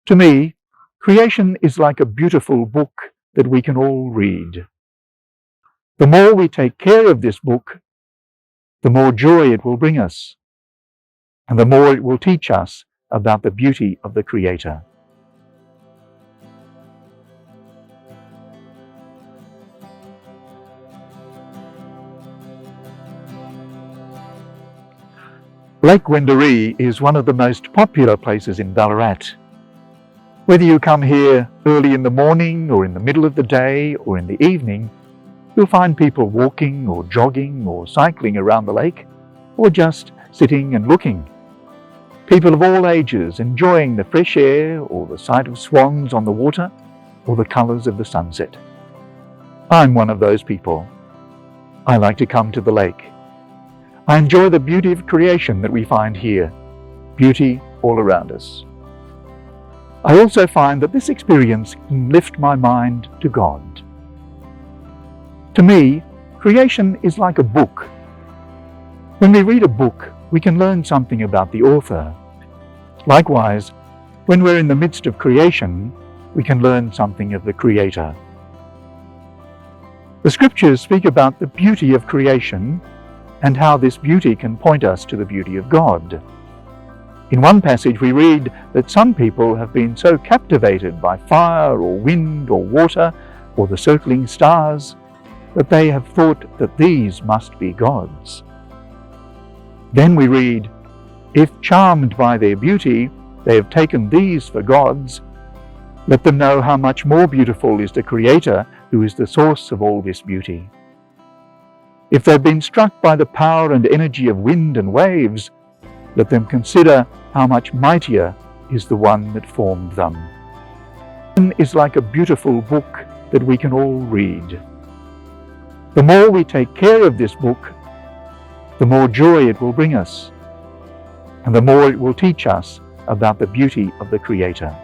To me, creation is like a beautiful book that we can all read. The more we take care of this book, the more joy it will bring us, and the more it will teach us about the beauty of the Creator. Lake Wendouree is one of the most popular places in Ballarat. Whether you come here early in the morning or in the middle of the day or in the evening, you'll find people walking or jogging or cycling around the lake, or just sitting and looking. People of all ages enjoying the fresh air or the sight of swans on the water or the colours of the sunset. I'm one of those people. I like to come to the lake. I enjoy the beauty of creation that we find here, beauty all around us. I also find that this experience can lift my mind to God. To me, creation is like a book. When we read a book, we can learn something about the author. Likewise, when we're in the midst of creation, we can learn something of the Creator. The Scriptures speak about the beauty of creation and how this beauty can point us to the beauty of God. In one passage we read that some people have been so captivated by fire or wind or water or the circling stars that they have thought that these must be gods. Then we read, "If charmed by their beauty, they have taken these for gods, let them know how much more beautiful is the Creator who is the source of all this beauty. If they've been struck by the power and energy of wind and waves, let them consider how much mightier is the one that formed them." It is like a beautiful book that we can all read. The more we take care of this book, the more joy it will bring us, and the more it will teach us about the beauty of the Creator.